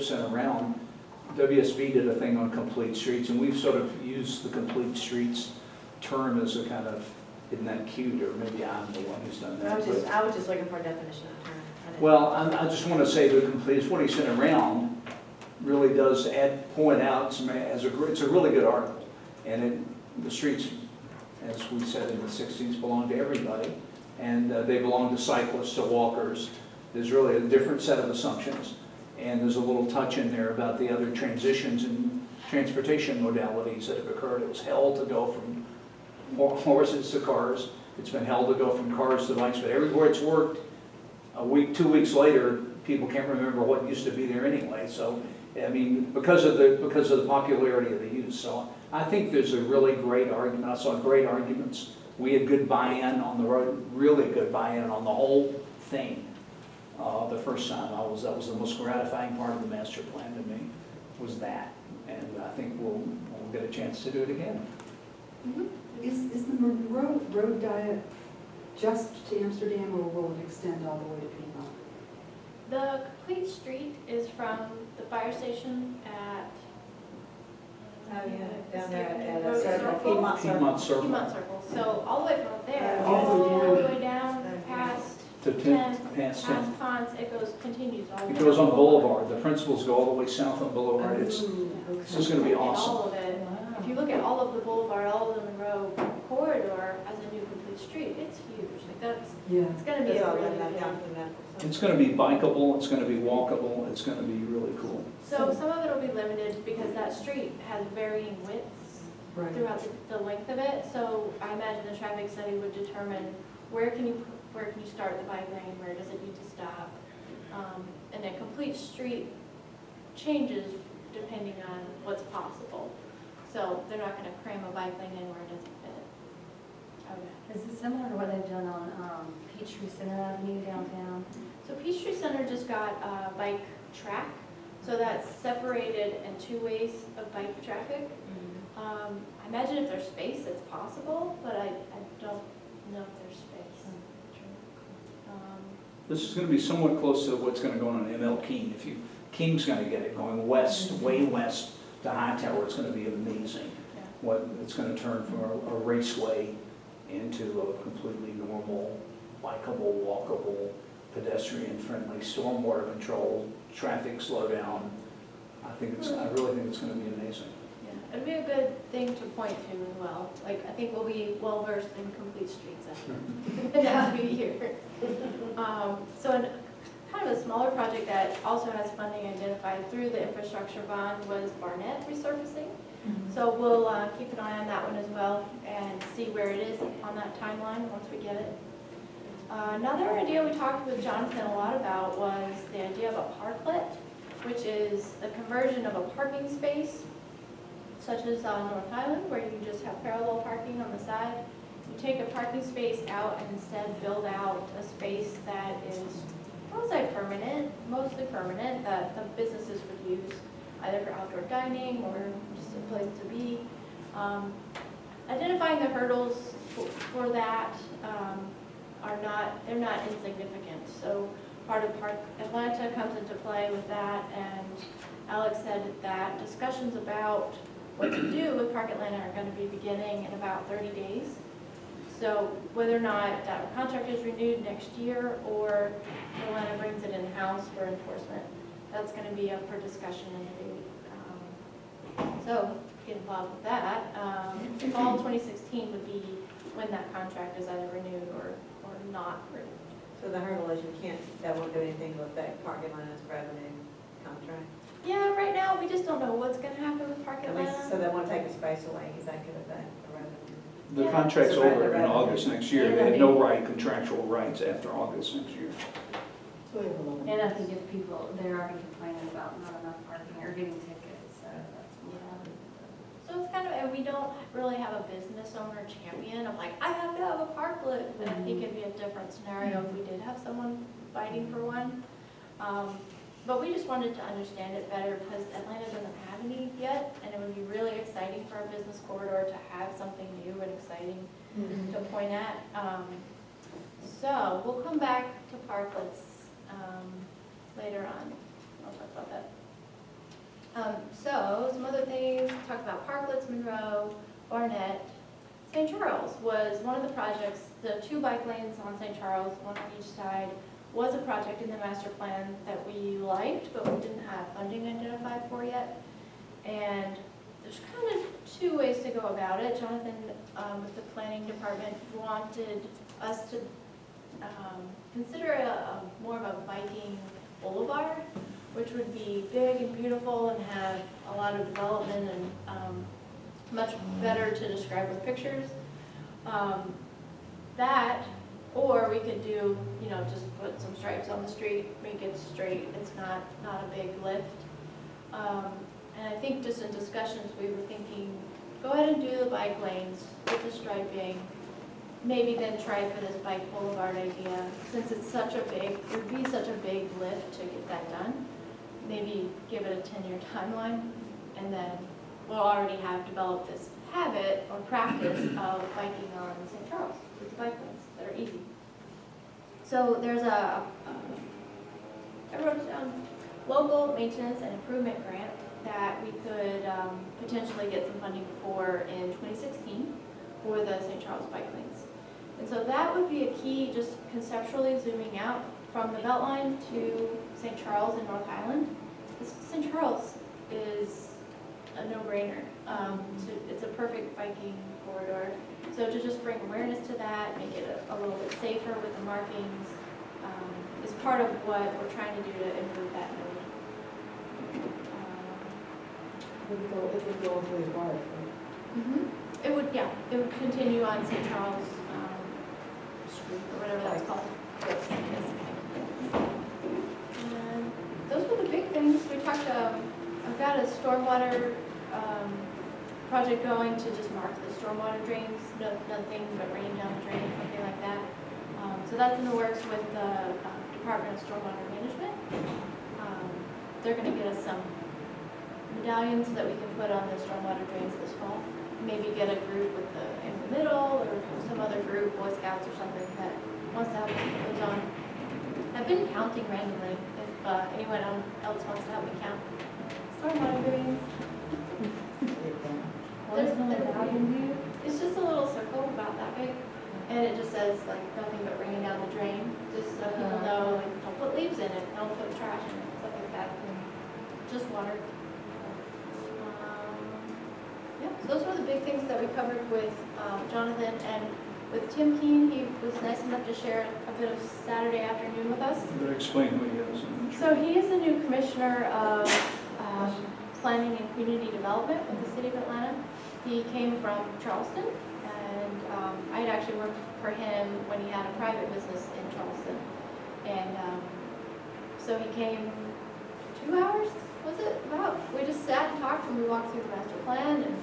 sent around, WSB did a thing on complete streets, and we've sort of used the complete streets term as a kind of, isn't that cute, or maybe I'm the one who's done that. I was just looking for a definition of term. Well, I just want to say the complete, what he sent around really does point out, it's a really good article. And the streets, as we said in the 60s, belong to everybody. And they belong to cyclists, to walkers. There's really a different set of assumptions. And there's a little touch in there about the other transitions in transportation modalities that have occurred. It was held to go from horses to cars. It's been held to go from cars to bikes, but everywhere it's worked, a week, 2 weeks later, people can't remember what used to be there anyway. So, I mean, because of the popularity of the use. So I think there's a really great argument. I saw great arguments. We had good buy-in on the road, really good buy-in on the whole thing. The first time that was the most gratifying part of the master plan to me, was that. And I think we'll get a chance to do it again. Mm-hmm. Is the Monroe Road diet just to Amsterdam, or will it extend all the way to Piedmont? The complete street is from the fire station at Down there at Road Circle, Circle. Piedmont Circle. Piedmont Circle. So all the way from up there, All the way all the way down past To 10th, past 10th. past Ponce, it continues all the way. It goes down on Boulevard. The principals go all the way south on Boulevard. It's just going to be Look at awesome. all of it. If you look at all of the boulevard, all of the Monroe corridor as a new complete street, it's huge. Like that's, Yeah. it's gonna be It's a all really done that big. down from that. It's going to be bikeable. It's going to be walkable. It's going to be really cool. So some of it will be limited because that street has varying widths Right. throughout the length of it. So I imagine the traffic study would determine where can you start the bike lane, where does it need to stop? And a complete street changes depending on what's possible. So they're not gonna cram a bike lane in where it doesn't fit. Okay. Is it similar to what they've done on Peachtree Center Avenue downtown? So Peachtree Center just got a bike track. So that's separated in two ways of bike traffic. I imagine if there's space, it's possible, but I don't know if there's space. This is going to be somewhat close to what's going to go on ML King. King's going to get it going west, way west to Hightower, it's going to be amazing. Yeah. What it's going to turn from a raceway into a completely normal, bikeable, walkable, pedestrian-friendly, stormwater control, traffic slowdown. I really think it's going to be amazing. Yeah, it'd be a good thing to point to as well. Like, I think we'll be well versed in complete streets after the next few years. So kind of a smaller project that also has funding identified through the infrastructure bond was Barnett resurfacing. So we'll keep an eye on that one as well and see where it is on that timeline once we get it. Another idea we talked with Jonathan a lot about was the idea of a parklet, which is the conversion of a parking space, such as on North Highland, where you just have parallel parking on the side. You take a parking space out and instead build out a space that is, I would say permanent, mostly permanent, that the businesses would use either for outdoor dining or just a place to be. Identifying the hurdles for that they're not insignificant. So part of Park Atlanta comes into play with that, and Alex said that discussions about what to do with Park Atlanta are going to be beginning in about 30 days. So whether or not that contract is renewed next year or Atlanta brings it in-house for enforcement, that's going to be up for discussion and debate. So get involved with that. Fall 2016 would be when that contract is either renewed or not renewed. So the hurdle is that won't do anything to affect Park Atlanta's revenue contract? Yeah, right now we just don't know what's going to happen with Park At least, Atlanta. so they want to take a space away, because that could affect the revenue. The Yeah. contract's So over in rather- August next year. They had no contractual rights after August next year. And I think if people, they're already complaining about not enough parking or getting tickets, so that's what happened. So it's kind of, and we don't really have a business owner champion of like, I have to have a parklet. And I think it'd be a different scenario if we did have someone fighting for one. But we just wanted to understand it better because Atlanta doesn't have any yet, and it would be really exciting for our business corridor to have something new and exciting to point at. So we'll come back to parklets later on. I'll talk about that So, some other things, talk about Parklets, Monroe, Barnett. St. Charles was one of the projects, the 2 bike lanes on St. Charles, one on each side, was a project in the master plan that we liked, but we didn't have funding identified for yet. And there's kind of 2 ways to go about it. Jonathan, with the planning department, wanted us to consider more of a biking boulevard, which would be big and beautiful and have a lot of development and much better to describe with pictures. That, or we could do, you know, just put some stripes on the street, make it straight. It's not a big lift. And I think just in discussions, we were thinking, go ahead and do the bike lanes with the striping. Maybe then try for this bike boulevard idea, since it's such a big, it would be such a big lift to get that done. Maybe give it a 10-year timeline, and then we'll already have developed this habit or practice of biking on St. Charles with the bike lanes that are easy. So there's I wrote it down, local maintenance and improvement grant that we could potentially get some funding for in 2016 for the St. Charles bike lanes. And so that would be a key, just conceptually zooming out from the Beltline to St. Charles and North-Highland. St. Charles is a no-brainer. It's a perfect biking corridor. So to just bring awareness to that, make it a little bit safer with the markings, is part of what we're trying to do to improve that node. It would go over the water, right? It would, yeah, it would continue on St. Charles, or whatever that's called. Yes. And those were the big things. We talked, I've got a stormwater project going to just mark the stormwater drains, nothing but rain down the drain, something like that. So that's in the works with the Department of Stormwater Management. They're going to get us some medallions that we can put on the stormwater drains this fall. Maybe get a group with in the middle, or some other group, Boy Scouts or something, that wants to help us put those on. I've been counting randomly if anyone else wants to help me count stormwater drains. What does the medallion do? It's just a little circle about that big, and it just says like nothing but rain down the drain, just so people know, like, don't put leaves in it, don't put trash in it, stuff like that. Just water. Yeah, so those were the big things that we covered with Jonathan, and with Tim Keene. He was nice enough to share a bit of Saturday afternoon with us. But explain who he is. So he is the new commissioner of planning and community development with the city of Atlanta. He came from Charleston, and I had actually worked for him when he had a private business in Charleston. And so he came 2 hours, was it? About. We just sat and talked, and we walked through the master plan and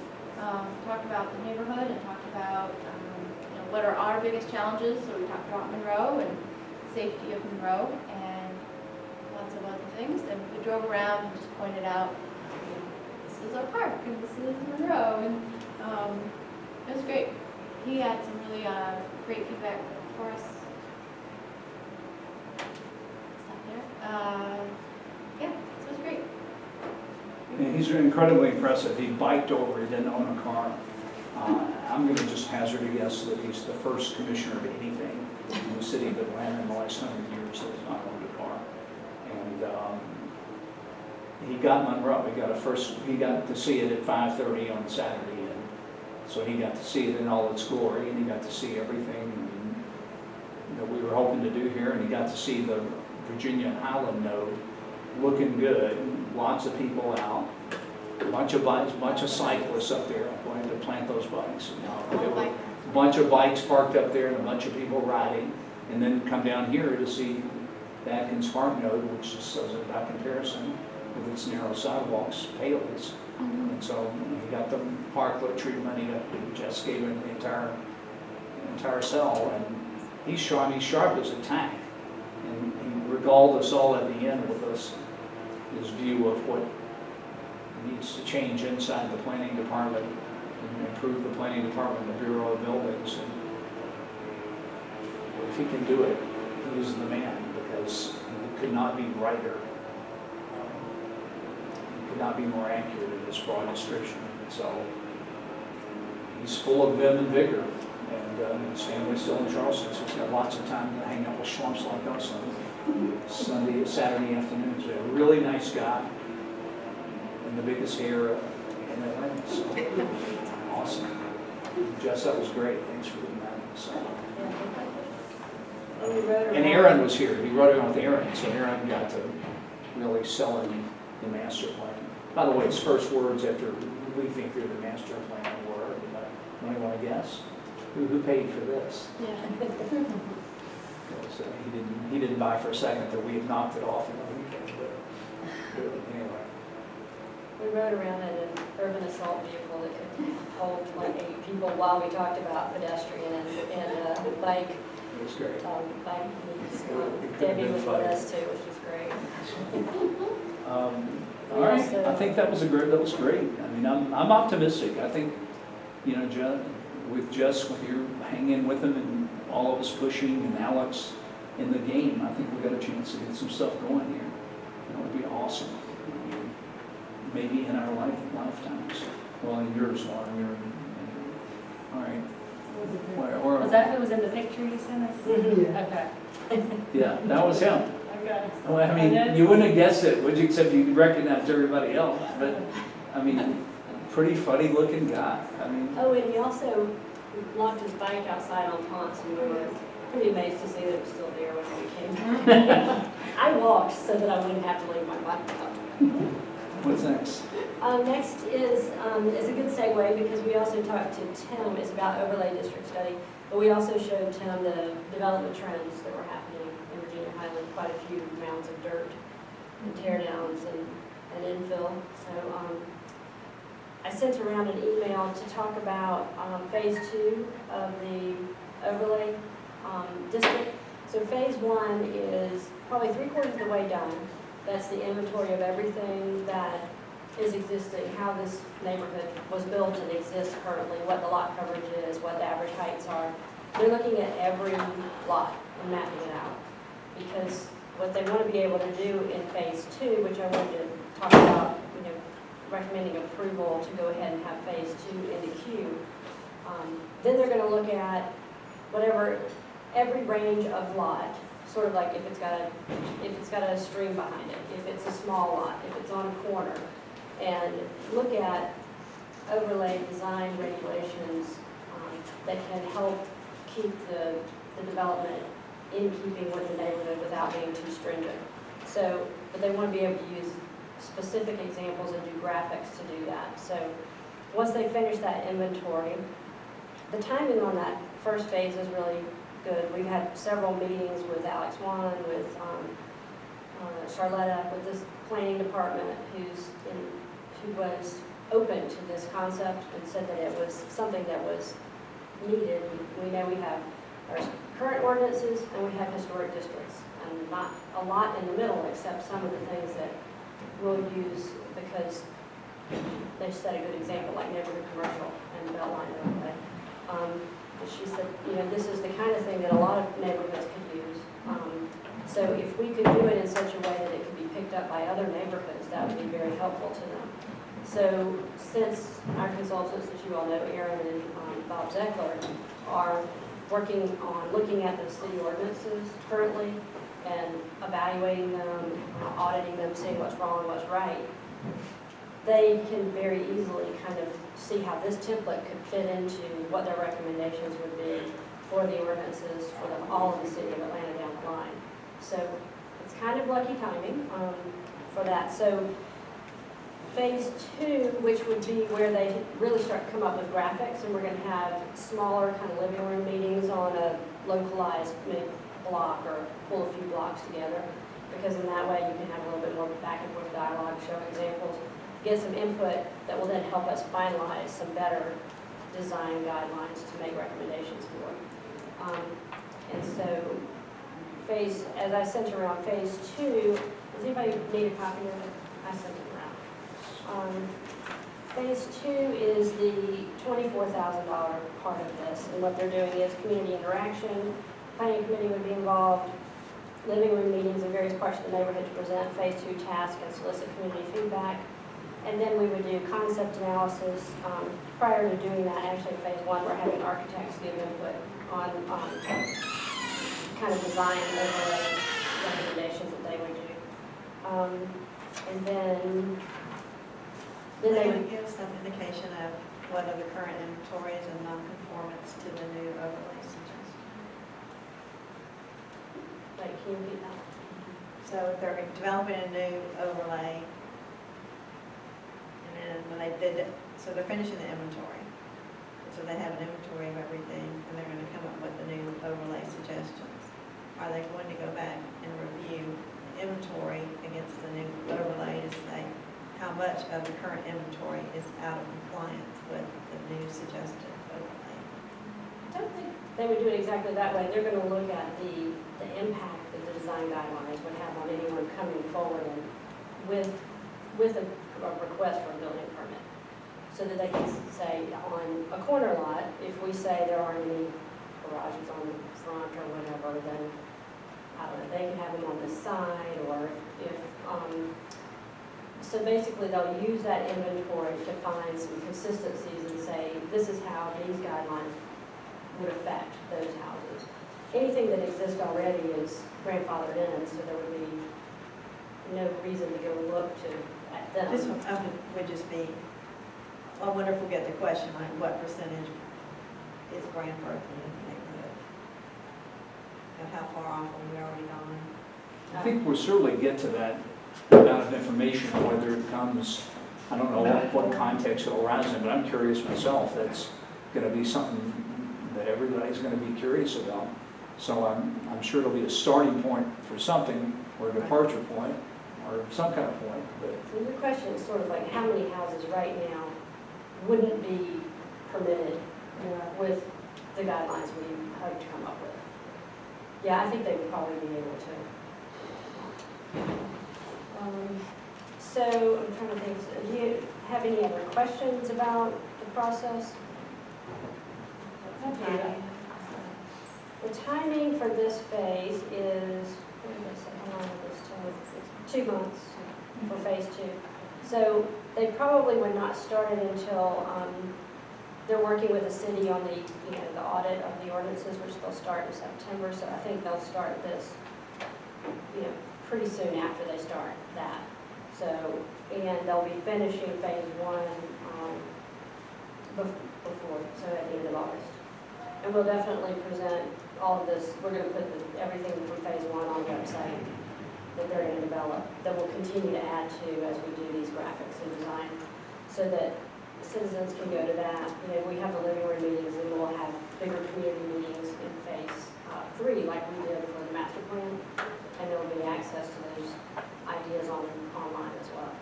talked about the neighborhood and talked about you know, what are our biggest challenges. So we talked about Monroe and safety of Monroe and lots of other things. And we drove around and just pointed out, this is our park and this is Monroe, and it was great. He had some really great feedback for us. Stop there. Yeah, so it was great. And he's incredibly impressive. He biked over, he didn't own a car. I'm going to just hazard a guess that he's the first commissioner of anything in the city of Atlanta in the last 100 years that has not owned a car. And he got Monroe. He got to see it at 5:30 on Saturday, and so he got to see it in all its glory, and he got to see everything that we were hoping to do here, and he got to see the Virginia-Highland node looking good. Lots of people out, a bunch of bikes, a bunch of cyclists up there wanting to plant those bikes. There were a bunch of bikes parked up there and a bunch of people riding, and then come down here to see the Atkins Park node, which just does it by comparison with its narrow sidewalks, pales. And so he got the parklet treatment, he just gave him the entire cell, and he's sharp as a tack. And he regaled us all at the end with his view of what needs to change inside the planning department and improve the planning department, the Bureau of Buildings. And if he can do it, he is the man, because he could not be brighter. He could not be more accurate in his broad description. So he's full of vim and vigor, and his family's still in Charleston, so he's got lots of time to hang out with schlumps like us on Saturday afternoons. A really nice guy, and the biggest hair in Atlanta, so awesome. Jess, that was great. Thanks for doing that. So. And we rode And around- Aaron was here. He wrote it with Aaron, so Aaron got to really sell him the master plan. By the way, his first words after we think through the master plan were, anybody want to guess? Who paid for this? Yeah. Because he didn't buy for a second that we had knocked it off in the weekend, but anyway. We rode around in an urban assault vehicle that could hold like 8 people while we talked about pedestrian and bike. It was great. Bike needs. It could've Debbie been was fun. with us too, which was great. All right, I think that was great. I mean, I'm optimistic. I think, with your hanging with him and all of us pushing and Alex in the game, I think we got a chance to get some stuff going here. It would be awesome. I mean, maybe in our lifetimes. Well, in yours, Lauren, all right. Was that who was in the picture you sent us? Yeah. Okay. Yeah, that was him. Okay. Well, I mean, you wouldn't have guessed it, would you, except you recognized everybody else. But, I mean, pretty funny looking guy. I mean, Oh, and he also locked his bike outside on taunts, and we were pretty amazed to see that it was still there when we came. I walked so that I wouldn't have to leave my bike out. what's next? Next is a good segue because we also talked to Tim. It's about overlay district study, but we also showed Tim the development trends that were happening in Virginia-Highland. Quite a few mounds of dirt and tear downs and infill. So I sent around an email to talk about phase 2 of the overlay district. So phase 1 is probably 3/4 of the way done. That's the inventory of everything that is existing, how this neighborhood was built and exists currently, what the lot coverage is, what the average heights are. They're looking at every lot and mapping it out. Because what they want to be able to do in phase 2, which I wanted to talk about, recommending approval to go ahead and have phase 2 in the queue. Then they're going to look at every range of lot, sort of like if it's got a stream behind it, if it's a small lot, if it's on a corner, and look at overlay design regulations that can help keep the development in keeping with the neighborhood without being too stringent. So, but they want to be able to use specific examples and do graphics to do that. So once they finish that inventory, the timing on that first phase is really good. We've had several meetings with Alex Wan, with Charlotta, with this planning department who was open to this concept and said that it was something that was needed. We know we have our current ordinances and we have historic districts, and not a lot in the middle except some of the things that we'll use because they set a good example, like neighborhood commercial and Beltline overlay. But she said, this is the kind of thing that a lot of neighborhoods could use. So if we could do it in such a way that it could be picked up by other neighborhoods, that would be very helpful to them. So since our consultants that you all know, Aaron and Bob Zeckler, are working on looking at the city ordinances currently and evaluating them, auditing them, seeing what's wrong and what's right, they can very easily kind of see how this template could fit into what their recommendations would be for the ordinances for all of the city of Atlanta down the line. So it's kind of lucky timing for that. So phase 2, which would be where they really start to come up with graphics, and we're going to have smaller kind of living room meetings on a localized block or pull a few blocks together, because in that way you can have a little bit more back and forth dialogue, show examples, get some input that will then help us finalize some better design guidelines to make recommendations for. And so as I sent around phase 2, does anybody need a copy of it? I sent it around. Phase 2 is the $24,000 part of this, and what they're doing is community interaction, planning committee would be involved, living room meetings in various parts of the neighborhood to present phase 2 tasks and solicit community feedback. And then we would do concept analysis. Prior to doing that, actually phase one, we're having architects give input on kind of design overlay recommendations that they would do. And then they They would, would give some indication of what are the current inventories and non-conformance to the new overlay suggestion. like, can you repeat that? So if they're developing a new overlay, and then when they did it, so they're finishing the inventory. So they have an inventory of everything, and they're gonna come up with the new overlay suggestions. Are they going to go back and review the inventory against the new overlay to say how much of the current inventory is out of compliance with the new suggested overlay? I don't think they would do it exactly that way. They're gonna look at the impact that the design guidelines would have on anyone coming forward and with a request for a building permit. So that they can say on a corner lot, if we say there aren't any garages on the front or whatever, then, I don't know, they can have them on the side, or if, so basically they'll use that inventory to find some consistencies and say, this is how these guidelines would affect those houses. Anything that exists already is grandfathered in, so there would be no reason to go look at them. This one would just be, I wonder if we'll get the question, like what percentage is grandfathered in the neighborhood? And how far off are we already gone? I think we'll certainly get to that amount of information, whether it comes, I don't know what context it'll arise in, but I'm curious myself. That's gonna be something that everybody's gonna be curious about. So I'm sure it'll be a starting point for something, or a departure point, or some kind of point, but. So your question is sort of like, how many houses right now wouldn't be permitted with the guidelines we hope to come up with? Yeah, I think they would probably be able to. So I'm trying to think, do you have any other questions about the process? Okay. The timing for this phase is, what did I say, how long is this 2 months for phase two. So they probably would not start it until they're working with the city on the, the audit of the ordinances, which they'll start in September. So I think they'll start this, pretty soon after they start that. So, and they'll be finishing phase one before, so at the end of August. And we'll definitely present all of this. We're going to put everything from phase one on the website that they're going to develop, that we'll continue to add to as we do these graphics and design, so that citizens can go to that. We have the living room meetings, and we'll have bigger community meetings in phase three, like we did for the master plan, and there will be access to those ideas online as well.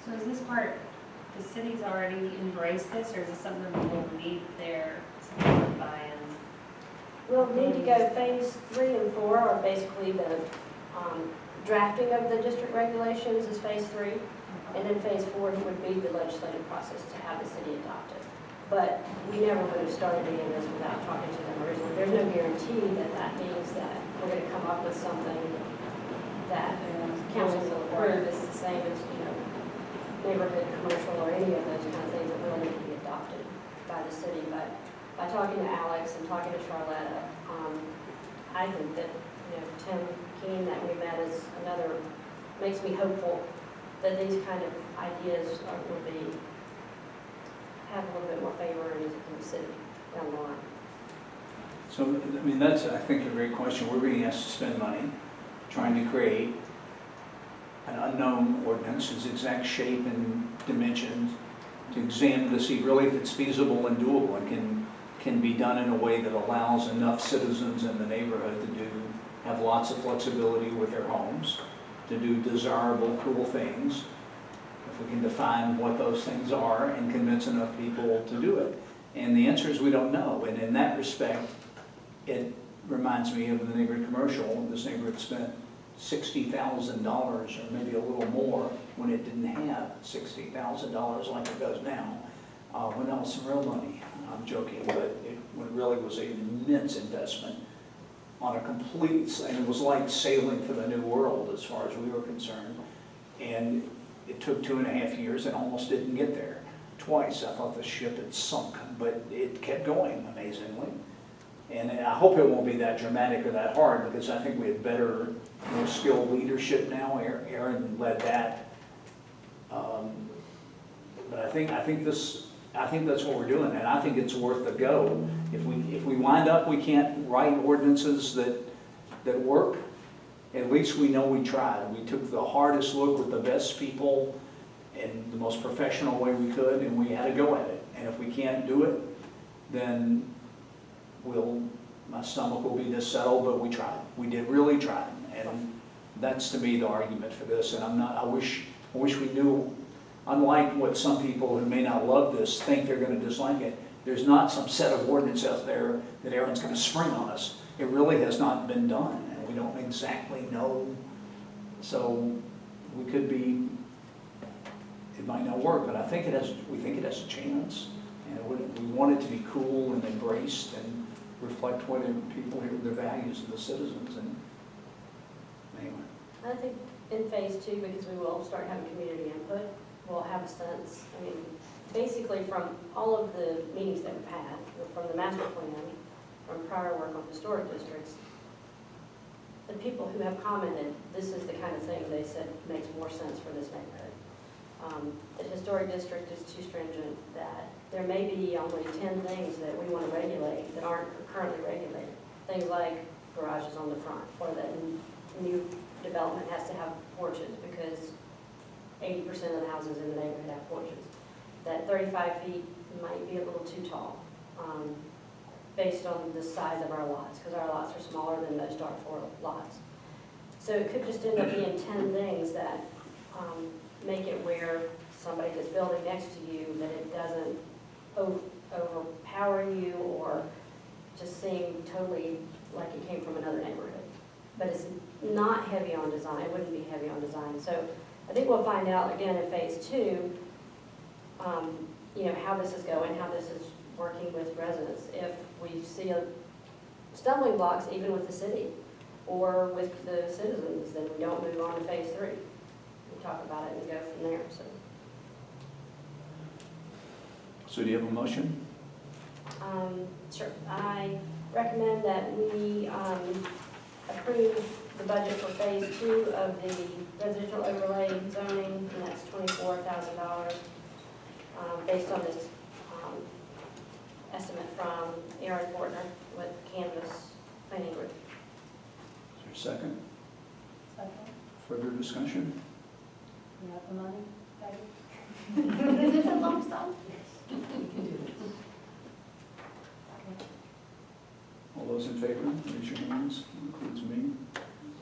So is this part, the city's already embraced this, or is this something we will need their support buy-in? We'll need to go phase 3 and 4 are basically the drafting of the district regulations is phase 3. And then phase 4 would be the legislative process to have the city adopt it. But we never would have started any of this without talking to them originally. There's no guarantee that that means that we're going to come up with something that council will approve. It's the same as, neighborhood commercial or any of those kind of things that will need to be adopted by the city. But by talking to Alex and talking to Charlotta, I think that, Tim Keene that we met is another, makes me hopeful that these kind of ideas will have a little bit more favor in the city down the line. So, that's, I think, a great question. We're being asked to spend money trying to create an unknown ordinance, its exact shape and dimensions, to examine to see really if it's feasible and doable and can be done in a way that allows enough citizens in the neighborhood to have lots of flexibility with their homes, to do desirable, cool things, if we can define what those things are and convince enough people to do it. And the answer is we don't know. And in that respect, it reminds me of the neighborhood commercial. This neighborhood spent $60,000 or maybe a little more when it didn't have $60,000 like it does now. When that was some real money. I'm joking, but it really was an immense investment on a complete, and it was like sailing for the new world as far as we were concerned. And it took 2.5 years and almost didn't get there. Twice, I thought the ship had sunk, but it kept going amazingly. And I hope it won't be that dramatic or that hard, because I think we have better, more skilled leadership now. Aaron led that. But I think that's what we're doing, and I think it's worth a go. If we wind up, we can't write ordinances that work, at least we know we tried. We took the hardest look with the best people in the most professional way we could, and we had a go at it. And if we can't do it, then my stomach will be this settled, but we tried. We did really try. And that's to me the argument for this. And I wish we knew, unlike what some people who may not love this think they're going to dislike it, there's not some set of ordinance out there that Aaron's going to spring on us. It really has not been done, and we don't exactly know. So we could be, it might not work, but we think it has a chance. And we want it to be cool and embraced and reflect what people hear, their values of the citizens. And anyway. I think in phase 2, because we will start having community input, we'll have a sense, I mean, basically from all of the meetings that we've had, from the master plan, from prior work on historic districts, the people who have commented, this is the kind of thing they said makes more sense for this neighborhood. The historic district is too stringent, that there may be only 10 things that we want to regulate that aren't currently regulated. Things like garages on the front, or that new development has to have porches because 80% of the houses in the neighborhood have porches. That 35 feet might be a little too tall, based on the size of our lots, because our lots are smaller than most R4 lots. So it could just end up being 10 things that make it where somebody that's building next to you, that it doesn't overpower you or just seem totally like it came from another neighborhood. But it's not heavy on design, it wouldn't be heavy on design. So I think we'll find out again in phase 2, how this is going, how this is working with residents. If we see stumbling blocks even with the city or with the citizens, then we don't move on to phase 3. We talk about it and go from there. So do you have a motion? Sure. I recommend that we approve the budget for phase 2 of the residential overlay zoning, and that's $24,000, based on this estimate from Aaron Fortner with Canvas Planning Group. Is there a second? Second. Further discussion? You have the money, Peggy? Is it a lump sum? All those in favor, raise your hands. Includes me.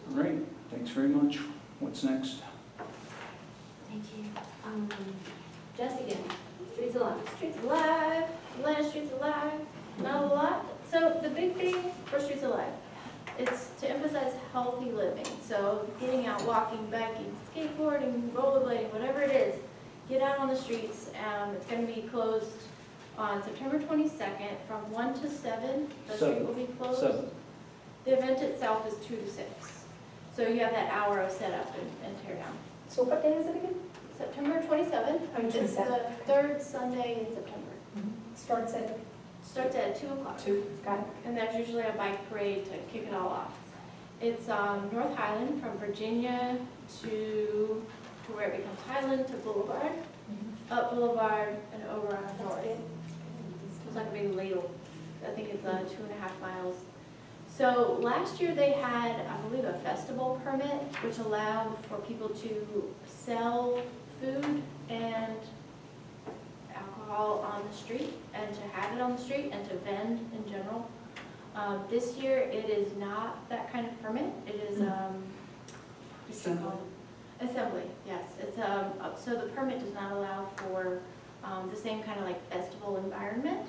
All right, thanks very much. What's next? Thank you. Jess again, Streets Alive. Streets Alive, Atlanta Streets Alive, not a lot. So the big thing for Streets Alive, it's to emphasize healthy living. So getting out, walking, biking, skateboarding, rollerblading, whatever it is, get out on the streets. It's going to be closed on September 22nd from 1 to 7. The street will be closed. 7. The event itself is 2 to 6. So you have that hour of setup and tear down. So what day is it again? September 27th. It's the third Sunday in September. Starts at Starts at 2 o'clock. 2, got it. And there's usually a bike parade to kick it all off. It's North Highland from Virginia to where it becomes Highland to Boulevard, up Boulevard and over on North. It's like a big ladle. I think it's 2.5 miles. So last year they had, I believe, a festival permit, which allowed for people to sell food and alcohol on the street, and to have it on the street, and to vend in general. This year it is not that kind of permit. It is Assembly. Assembly, yes. It's so the permit does not allow for the same kind of like festival environment.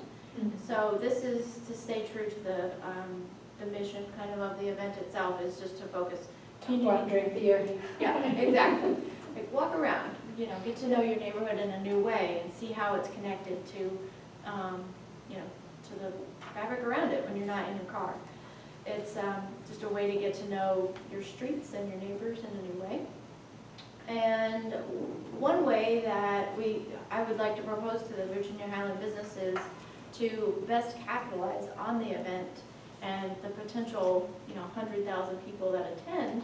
So this is to stay true to the mission kind of the event itself, is just to focus Walk, drink beer. yeah, exactly. Like walk around, get to know your neighborhood in a new way and see how it's connected to, to the fabric around it when you're not in your car. It's just a way to get to know your streets and your neighbors in a new way. And one way that I would like to propose to the Virginia-Highland businesses to best capitalize on the event and the potential, 100,000 people that attend,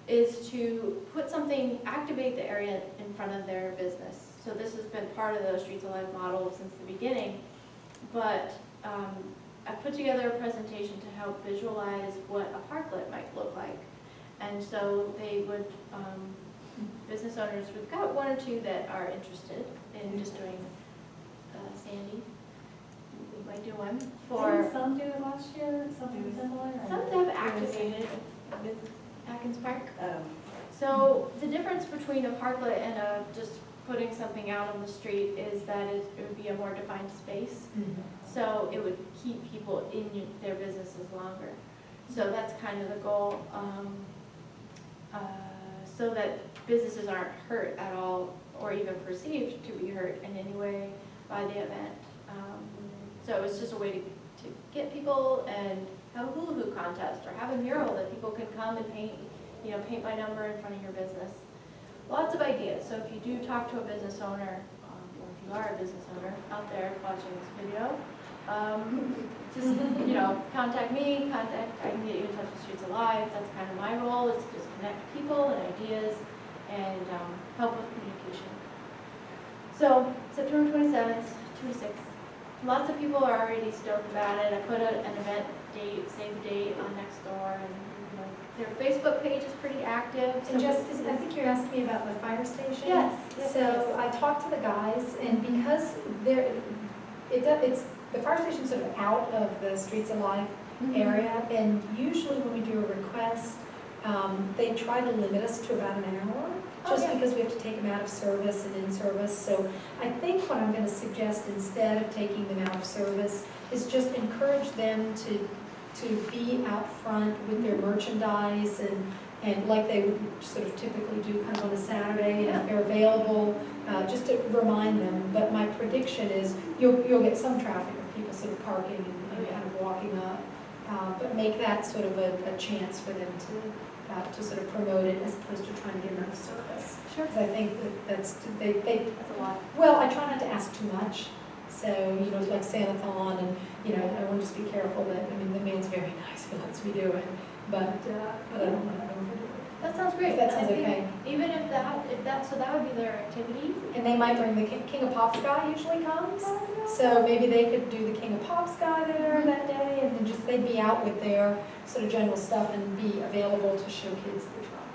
is to put something, activate the area in front of their business. So this has been part of the Streets Alive model since the beginning, but I put together a presentation to help visualize what a parklet might look like. And so they would, business owners, we've got one or two that are interested in just doing Sandy. We might do one for. Didn't some do it last year, something similar? or- Some have activated Atkins Park. Oh, So the difference between a parklet and just putting something out on the street is that it would be a more defined space. So it would keep people in their businesses longer. So that's kind of the goal, so that businesses aren't hurt at all or even perceived to be hurt in any way by the event. So it's just a way to get people and have a hula hoop contest or have a mural that people can come and paint, paint by number in front of your business. Lots of ideas. So if you do talk to a business owner, or if you are a business owner out there watching this video, just, contact me, I can get you in touch with Streets Alive. That's kind of my role, is to just connect people and ideas and help with communication. So September 27th, 26th. Lots of people are already stoked about it. I put an event date, save the date on Nextdoor, and their Facebook page is pretty active. And just, I think you're asking me about the fire station? Yes. So I talked to the guys, and because it's, the fire station's sort of out of the Streets Alive area, and usually when we do a request, they try to limit us to about an hour, just because we have to take them out of service and in service. So I think what I'm going to suggest, instead of taking them out of service, is just encourage them to be out front with their merchandise and like they would sort of typically do kind of on a Saturday, and if they're available, just to remind them. But my prediction is you'll get some traffic of people sort of parking and kind of walking up, but make that sort of a chance for them to sort of promote it as opposed to trying to get them out of service. Sure. Because I think that's That's a lot. well, I try not to ask too much. So, like Santa-thon, and, I want to just be careful that, the man's very nice, he lets me do it, but I don't want to overdo it. That sounds great. If that I sounds think okay. Even so that would be their activity. And they might bring the King of Pops guy usually comes, so maybe they could do the King of Pops guy there that day, and then just, they'd be out with their sort of general stuff and be available to show kids the truck.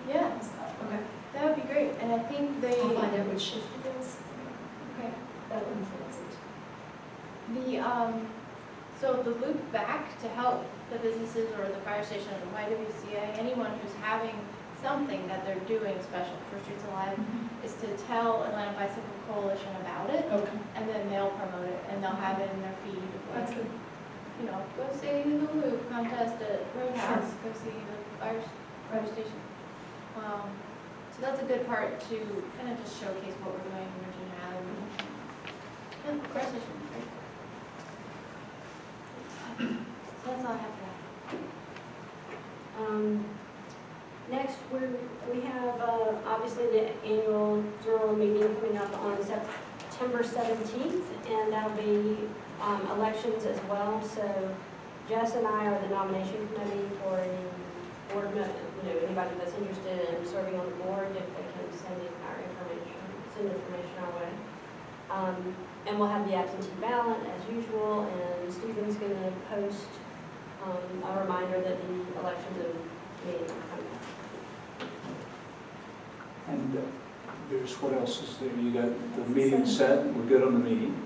Yeah, And stuff. Okay. that would be great. And I think I'll find out which shift it is. Okay. That would influence it. So the loop back to help the businesses or the fire station or the VHCA, anyone who's having something that they're doing special for Streets Alive, is to tell Atlanta Bicycle Coalition about it, Okay. and then they'll promote it, and they'll have it in their feed. That's good. Go see the loop contest at Roadhouse, go see the fire station. So that's a good part to kind of just showcase what we're doing in Virginia-Highland. Yeah, fire station, great. So that's all I have for that. Next, we have obviously the annual general meeting coming up on September 17th, and that'll be elections as well. So Jess and I are the nomination committee for any board, anybody that's interested in serving on the board, if they can send information our way. And we'll have the absentee ballot as usual, and Stephen's going to post a reminder that the elections and meetings are coming up. And there's, what else is there? You got the meeting set, we're good on the meeting.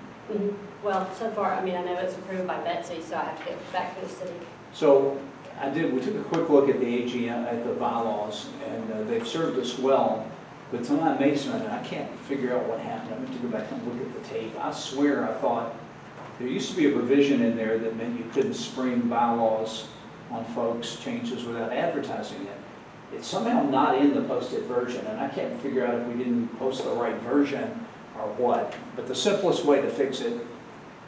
Well, so far, I know it's approved by Betsy, so I have to get back to the city. So we took a quick look at the AGM, at the bylaws, and they've served us well. But to my amazement, and I can't figure out what happened, I meant to go back and look at the tape. I swear I thought there used to be a provision in there that meant you couldn't spring bylaws on folks' changes without advertising it. It's somehow not in the posted version, and I can't figure out if we didn't post the right version or what. But the simplest way to fix it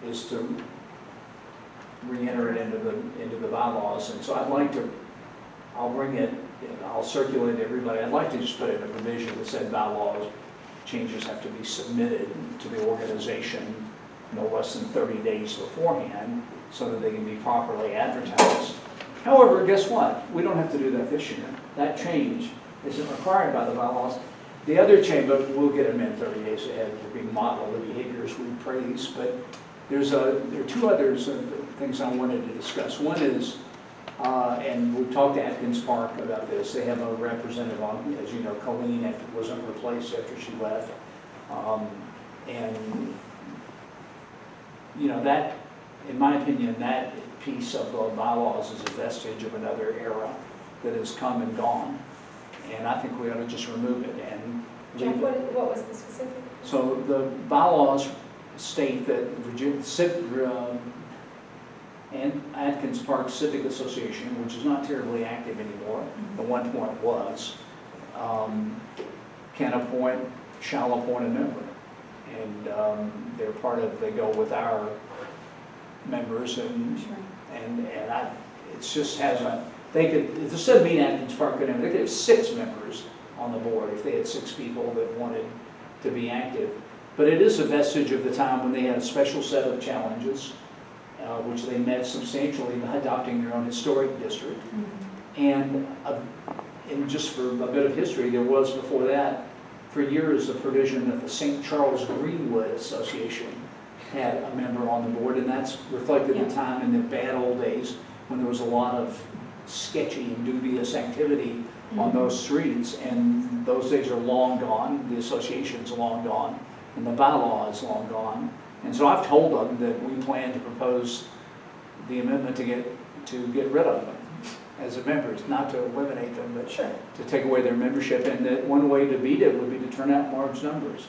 is to re-enter it into the bylaws. And so I'll bring it I'll circulate to everybody. I'd like to just put in a provision that said bylaws changes have to be submitted to the organization no less than 30 days beforehand so that they can be properly advertised. However, guess what? We don't have to do that this year. That change isn't required by the bylaws. The other change, but we'll get them in 30 days ahead to be model the behaviors we praise. But there are two others things I wanted to discuss. One is, and we talked to Atkins Park about this. They have a representative on, as you know, Colleen wasn't replaced after she left. And, you know, that, in my opinion, that piece of the bylaws is a vestige of another era that has come and gone. And I think we ought to just remove it and Jeff, leave it. what was the specific? So the bylaws state that and Atkins Park Civic Association, which is not terribly active anymore, at one point was, shall appoint a member. And they're part of, they go with our members and it just hasn't, they could, if instead of being Atkins Park, they could have 6 members on the board if they had 6 people that wanted to be active. But it is a vestige of the time when they had a special set of challenges, which they met substantially by adopting their own historic district. And just for a bit of history, there was before that, for years, a provision that the St. Charles Greenwood Association had a member on the board, and that's reflected the time in the bad old days when there was a lot of sketchy and dubious activity on those streets, and those days are long gone, the association's long gone, and the bylaw is long gone. And so I've told them that we plan to propose the amendment to get rid of them as a members, not to eliminate them, but to take away their membership, and that one way to beat it would be to turn out large numbers.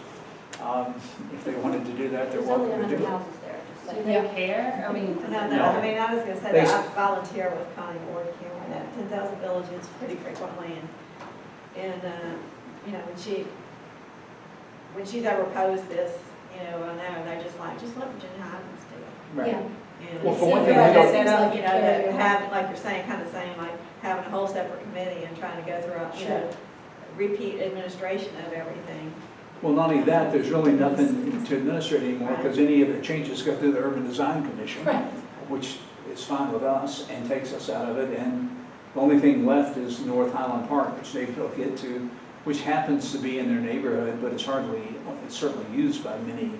If they wanted to do that, they're There's only welcome to 100 do it. houses there, just Do like. they care? I mean, No, No. I mean, I was gonna say They- that I volunteer with Connie Ward here, and that 10,000 villages pretty frequently, and you know, when she's ever posed this, you know, I know, they're just like, just let Virginia-Highland do it. Right. Yeah. And Well, for it one seems thing, like we they don't- set up, you know, Carry to on. have, like you're saying, kind of saying, like, having a whole separate committee and trying to go through, you know, repeat administration of everything. Well, not only that, there's really nothing to administrate anymore, because any of the changes go through the Urban Design Commission, Right. which is fine with us and takes us out of it, and the only thing left is North Highland Park, which they will get to, which happens to be in their neighborhood, but it's certainly used by many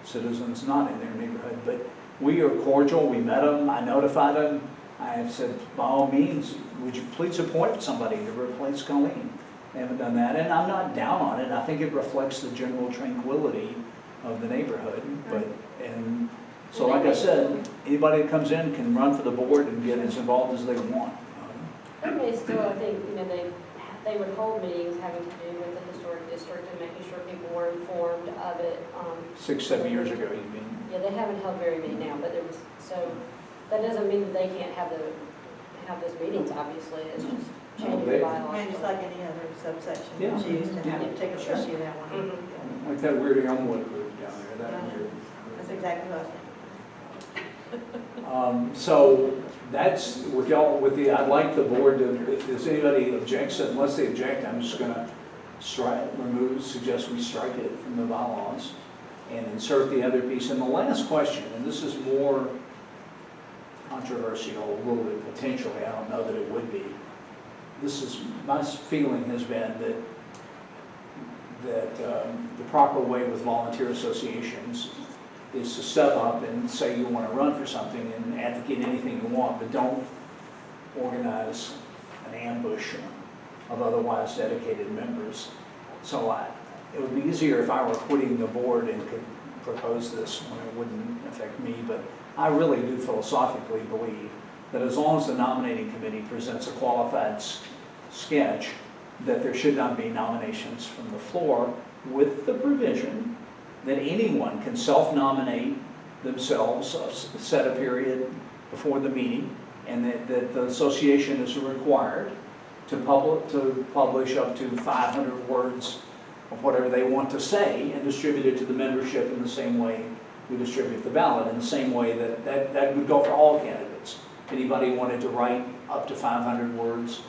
citizens not in their neighborhood. But we are cordial, we met them, I notified them, I have said, by all means, would you please appoint somebody to replace Colleen? They haven't done that, and I'm not down on it. I think it reflects the general tranquility of the neighborhood. And so, like I said, anybody that comes in can run for the board and get as involved as they want. They still, I think, you know, they would hold meetings having to do with the historic district and making sure people were informed of it. 6, 7 years ago, you mean? Yeah, they haven't held very many now, but there was, so that doesn't mean that they can't have those meetings, obviously. It's just changing the they- bylaws. I mean, just like any other subsection Yeah. that you used to have a Yeah. particular Sure. issue that one. Mhm. Yeah. Like that weird Elmwood group down there, that Yeah. weird. That's exactly what I was thinking. So that's, I'd like the board to, if there's anybody objects, unless they object, I'm just gonna suggest we strike it from the bylaws and insert the other piece. And the last question, and this is more controversial, a little bit potentially, I don't know that it would be. My feeling has been that the proper way with volunteer associations is to step up and say you want to run for something and advocate anything you want, but don't organize an ambush of otherwise dedicated members. So it would be easier if I were quitting the board and could propose this when it wouldn't affect me, but I really do philosophically believe that as long as the nominating committee presents a qualified sketch, that there should not be nominations from the floor, with the provision that anyone can self-nominate themselves, set a period before the meeting, and that the association is required to publish up to 500 words of whatever they want to say and distribute it to the membership in the same way we distribute the ballot, in the same way that would go for all candidates. Anybody wanted to write up to 500 words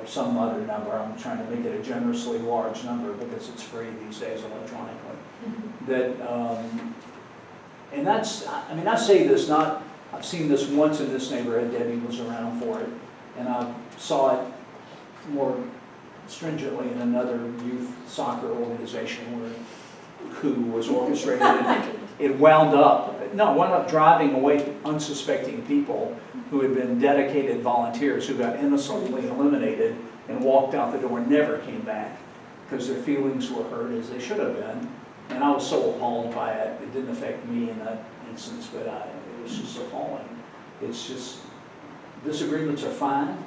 or some other number, I'm trying to make it a generously large number because it's free these days electronically. That, and that's, I mean, I say this not, I've seen this once in this neighborhood, Debbie was around for it, and I saw it more stringently in another youth soccer organization where a coup was orchestrated. And it wound up driving away unsuspecting people who had been dedicated volunteers who got innocently eliminated and walked out the door and never came back because their feelings were hurt as they should have been. And I was so appalled by it. It didn't affect me in that instance, but it was just appalling. It's just, disagreements are fine.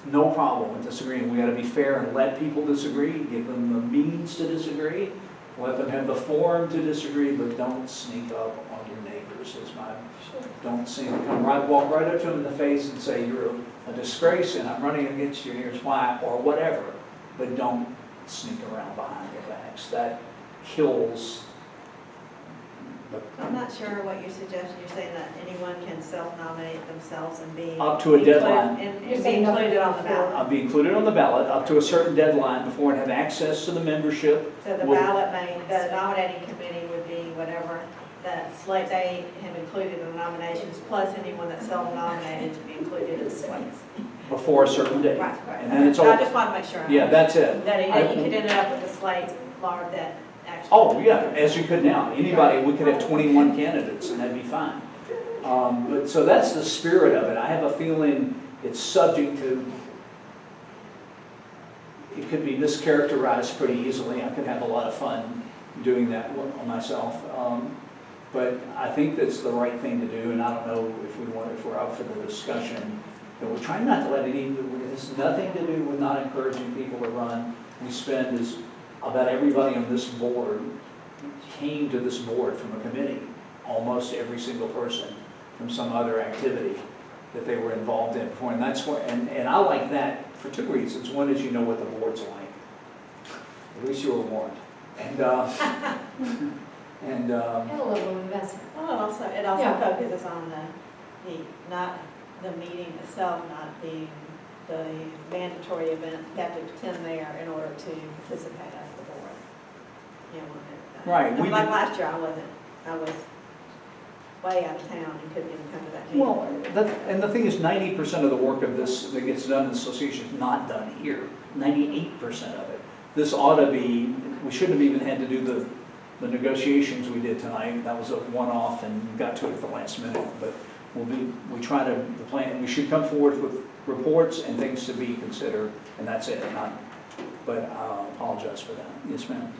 No problem with disagreeing. We got to be fair and let people disagree, give them the means to disagree, let them have the forum to disagree, but don't sneak up on your neighbors. Don't walk right up to them in the face and say you're a disgrace and I'm running against you and here's why, or whatever. But don't sneak around behind their backs. That kills. I'm not sure what you're suggesting. You're saying that anyone can self-nominate themselves and be. Up to a deadline. And be included on the ballot. I'll be included on the ballot up to a certain deadline before and have access to the membership. So the ballot the nominating committee would be whatever that slate they have included in the nominations, plus anyone that's self-nominated to be included in the slates. Before a certain date. Right. And then it's I over. just want to make sure. Yeah, that's it. That you could end up with a slate that actually. Oh, yeah, as you could now. Anybody, we could have 21 candidates and that'd be fine. But so that's the spirit of it. I have a feeling it's subject to, it could be mischaracterized pretty easily. I could have a lot of fun doing that on myself. But I think that's the right thing to do, and I don't know if we're up for the discussion. But we're trying not to let it even, it has nothing to do with not encouraging people to run. We spend about everybody on this board came to this board from a committee, almost every single person from some other activity that they were involved in before. And that's what, and I like that for two reasons. One is you know what the board's like. At least you were warned. And And a level of investment. Well, it also Yeah. focuses on not the meeting itself, not being the mandatory event. You have to attend there in order to participate as the board. You know, Right, we like did- last year, I was way out of town and couldn't even come to that meeting. Well, and the thing is, 90% of the work of this that gets done in the association is not done here. 98% of it. This ought to be, we shouldn't have even had to do the negotiations we did tonight. That was a one-off and got to it at the last minute. But we try to, the plan, we should come forward with reports and things to be considered, and that's it. But I apologize for that. Yes, ma'am.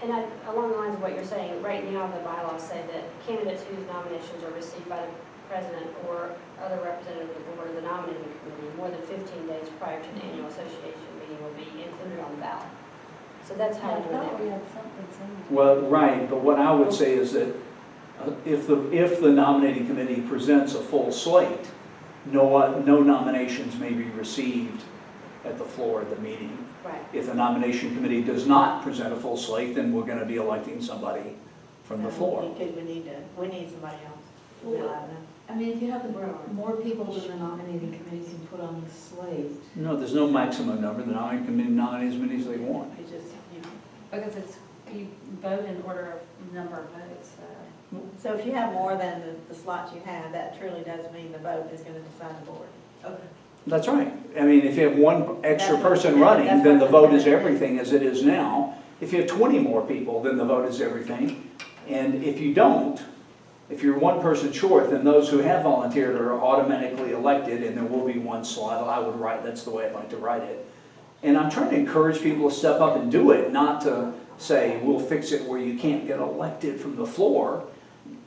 And along the lines of what you're saying, right now the bylaws say that candidates whose nominations are received by the president or other representative of the board of the nominating committee more than 15 days prior to the annual association meeting will be included on the ballot. So that's how I we're thought we doing it. had something similar. Well, right, but what I would say is that if the nominating committee presents a full slate, no nominations may be received at the floor of the meeting. Right. If the nomination committee does not present a full slate, then we're going to be electing somebody from the floor. Because we need somebody else. to be allowed to. I mean, if you have more people than the nominating committee can put on the slate. No, there's no maximum number. The nominating committee nominates as many as they want. It's just, Because you vote in order of number of votes, so. So if you have more than the slots you have, that truly does mean the vote is going to decide the board. Okay. That's right. I mean, if you have one extra That's what- person yeah, running, that's then the what- vote is everything as it is now. If you have 20 more people, then the vote is everything. And if you don't, if you're one person short, then those who have volunteered are automatically elected, and there will be one slot. I would write, that's the way I'd like to write it. And I'm trying to encourage people to step up and do it, not to say, we'll fix it where you can't get elected from the floor.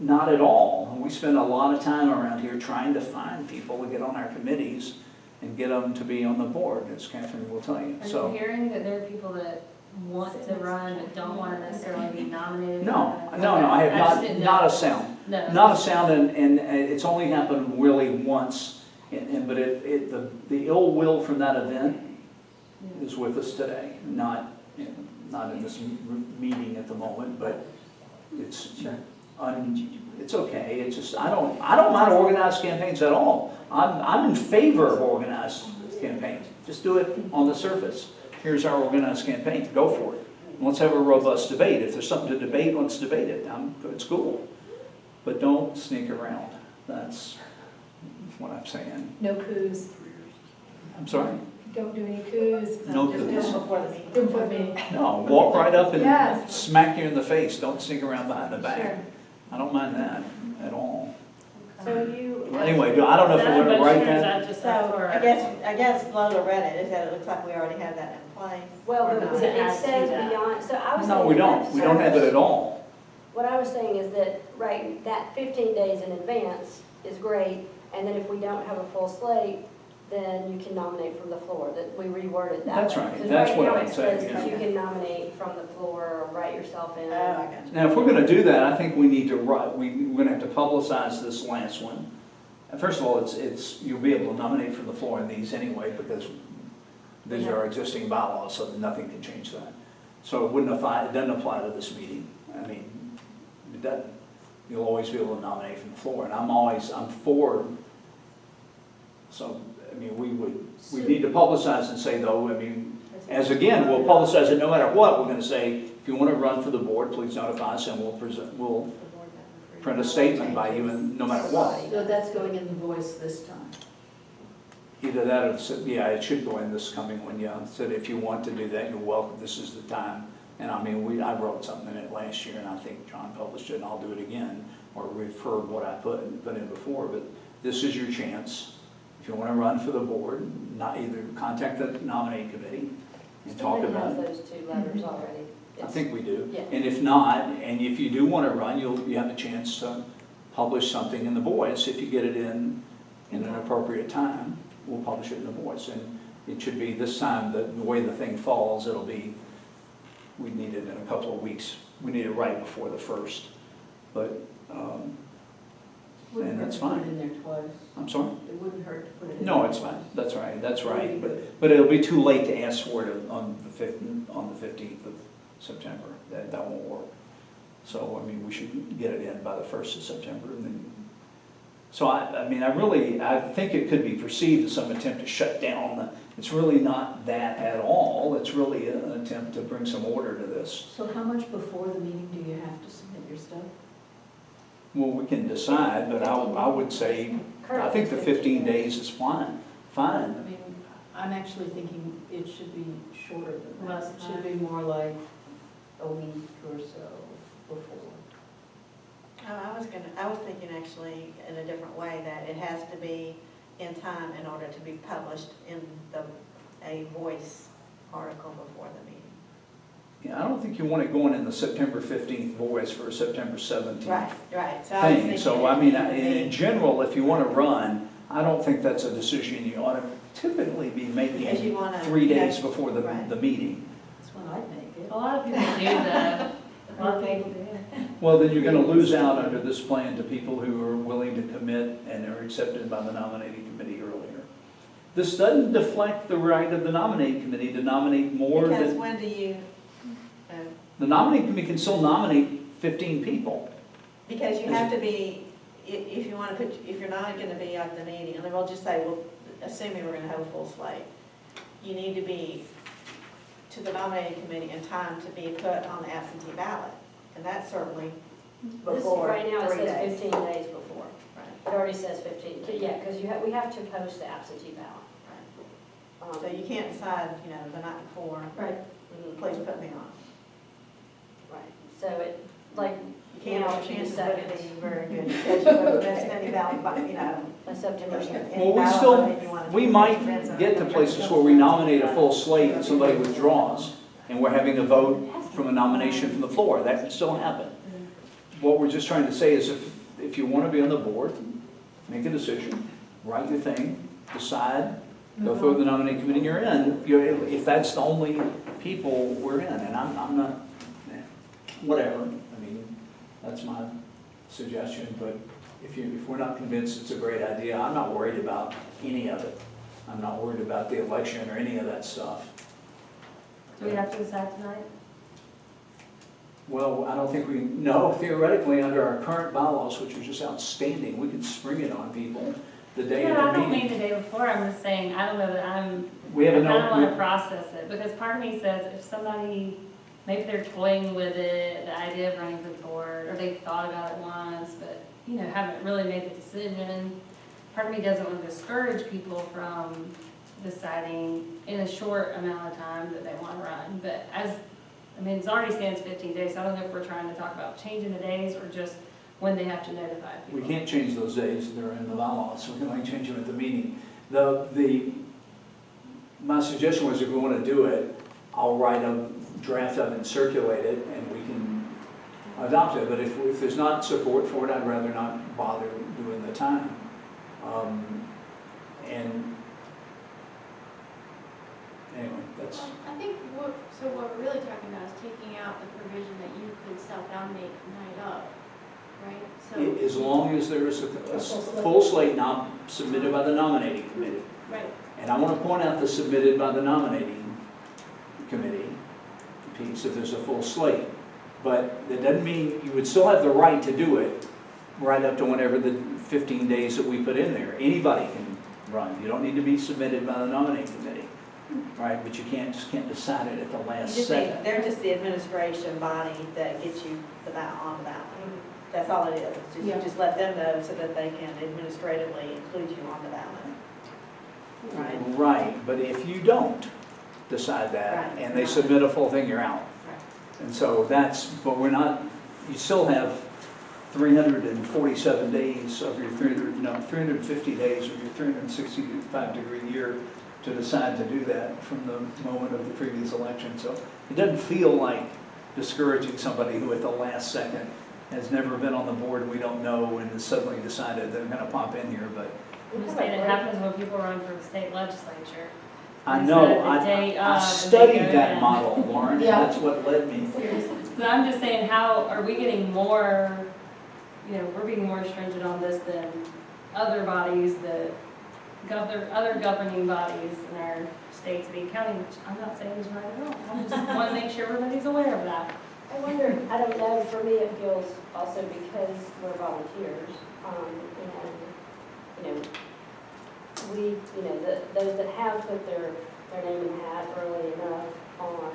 Not at all. We spend a lot of time around here trying to find people to get on our committees and get them to be on the board, as Catherine will tell you. Are So, you hearing that there are people that want to run but don't want to necessarily be nominated? no, I have just didn't not know. a sound. No. Not a sound, and it's only happened really once, but the ill will from that event is with us today, not in this meeting at the moment, but it's okay. It's just I don't mind organized campaigns at all. I'm in favor of organized campaign. Just do it on the surface. Here's our organized campaign, go for it. And let's have a robust debate. If there's something to debate, let's debate it. It's cool. But don't sneak around. That's what I'm saying. No coups, I'm sorry? don't do any coups. No Just do coups. it before the meeting. Do it for me. No, walk right up and Yes. smack you in the face. Don't sneak around behind the Sure. back. I don't mind that at all. So you. Anyway, I don't know if Is we're that a gonna motion write or is that. that just So, up for? I guess Lola read it, is that it looks like we already have that in place. Well, or but not. To it add to says that. beyond, so I was saying. No, we don't. that We don't have it service- at all. What I was saying is that, right, that 15 days in advance is great, and then if we don't have a full slate, then you can nominate from the floor, that we reworded that. That's way. right. 'Cause That's right what now I'm it saying, says yeah. that you can nominate from the floor or write yourself in. Oh, I got you. Now, if we're gonna do that, I think we need to write, we're gonna have to publicize this last one. And first of all, you'll be able to nominate from the floor in these anyway, because these are our existing bylaws, so nothing can change that. So it doesn't apply to this meeting. I mean, it doesn't. You'll always be able to nominate from the floor, and I'm for, so, I mean, we need to publicize and say though, I mean, as again, we'll publicize it no matter what. We're gonna say, if you wanna run for the board, please notify us and we'll print a statement by you, no matter what. So that's going in the Voice this time. Either that or, yeah, it should go in this coming one, yeah. Said if you want to do that, you're welcome, this is the time. And I mean, I wrote something in it last year, and I think John published it, and I'll do it again, or refer what I put in before, but this is your chance. If you want to run for the board, not either contact the nominating committee and talk Somebody about has it. those two letters already. I think we do. Yeah. And if not, and if you do want to run, you have a chance to publish something in the Voice. If you get it in an appropriate time, we'll publish it in the Voice. And it should be this time, the way the thing falls, it'll be, we need it in a couple of weeks. We need it right before the 1st. But, and that's fine. Put it in there twice. I'm sorry? It wouldn't hurt to put it in. No, there it's twice. fine. That's right, that's right. Really good. But it'll be too late to ask for it on the 15th of September. That won't work. So, I mean, we should get it in by the 1st of September. And then, so I mean, I think it could be perceived as some attempt to shut down. It's really not that at all. It's really an attempt to bring some order to this. So how much before the meeting do you have to submit your stuff? Well, we can decide, but I would say, I think the 15 days is fine. I mean, I'm actually thinking it should be shorter than that. Less It should be more like a week or so before. Oh, I was thinking actually in a different way, that it has to be in time in order to be published in a Voice article before the meeting. Yeah, I don't think you want it going in the September 15th Voice for a September 17th. Right, so I was Thing. thinking. So, I mean, in general, if you want to run, I don't think that's a decision you ought to typically be Because making you want to. 3 days before Right. the meeting. That's when I'd make it. A lot of people do that. A lot of people do. Well, then you're going to lose out under this plan to people who are willing to commit and are accepted by the nominating committee earlier. This doesn't deflect the right of the nominating committee to nominate more Because than, when do you, the nominating committee can still nominate 15 people. because you have to be, if you want to put, if you're not going to be at the meeting, and then we'll just say, well, assuming we're going to have a full slate, you need to be to the nominating committee in time to be put on the absentee ballot. And that's certainly This, before right now, it 3 says days. 15 days before. Right, It already says 15, yeah, because we have to post the absentee ballot. right. So you can't decide, the night before, Right. please put me on. Right, so it, like, You can't have a few chance of it seconds. being very good, because you won't miss any ballot, That's September 7th. any Well, ballot that you want we to- might get to places where we nominate a full slate and somebody withdraws, and we're having a vote from a nomination from the floor. That can still happen. What we're just trying to say is if you want to be on the board, make a decision, write your thing, decide, go through the nominating committee, you're in. If that's the only people we're in, and I'm not, whatever. I mean, that's my suggestion, but if we're not convinced it's a great idea, I'm not worried about any of it. I'm not worried about the election or any of that stuff. Do we have to decide tonight? Well, I don't think theoretically, under our current bylaws, which are just outstanding, we could spring it on people the day No, of I the don't mean meeting. the day before, I'm just saying, I don't know that We I have kind of want to no, process it, because part of me says if somebody, maybe they're toying with it, the idea of running for the board, or they thought about it once, but, you know, haven't really made the decision. Part of me doesn't want to discourage people from deciding in a short amount of time that they want to run, but I mean, it's already stands 15 days, so I don't know if we're trying to talk about changing the days or just when they have to notify we people. can't change those days, they're in the bylaws, so we can only change them at the meeting. My suggestion was if we want to do it, I'll write a draft up and circulate it, and we can adopt it, but if there's not support for it, I'd rather not bother doing the time. And anyway, that's, I think what we're really talking about is taking out the provision that you could self-nominate night of, right? So, as long as there is a full slate not submitted by the nominating committee. right, And I want to point out the submitted by the nominating committee piece, if there's a full slate. But that doesn't mean, you would still have the right to do it right up to whenever the 15 days that we put in there. Anybody can run. You don't need to be submitted by the nominating committee, right? But you just can't decide it at the last second. They're just the administration body that gets you the ballot on the ballot. That's all it is. Just- You Yeah. just let them know so that they can administratively include you on the ballot. Right? Right, but if you don't decide that, Right. and they submit a full thing, you're out. Right. And so but we're not, you still have 347 days of your 350 days of your 365-degree year to decide to do that from the moment of the previous election. So it doesn't feel like discouraging somebody who at the last second has never been on the board, we don't know, and has suddenly decided they're gonna pop in here, but I'm just saying it happens when people run for the state legislature. I They know, said the day I of, studied and they go that in. model, Lauren, and Yeah. that's what led me. So I'm just saying, how, are we getting more, we're being more stringent on this than other bodies that other governing bodies in our state, city, and county, which I'm not saying is right at all. I just want to make sure everybody's aware of that. I wonder, I don't know, for me it feels also because we're volunteers, and, those that have put their name in the hat early enough on,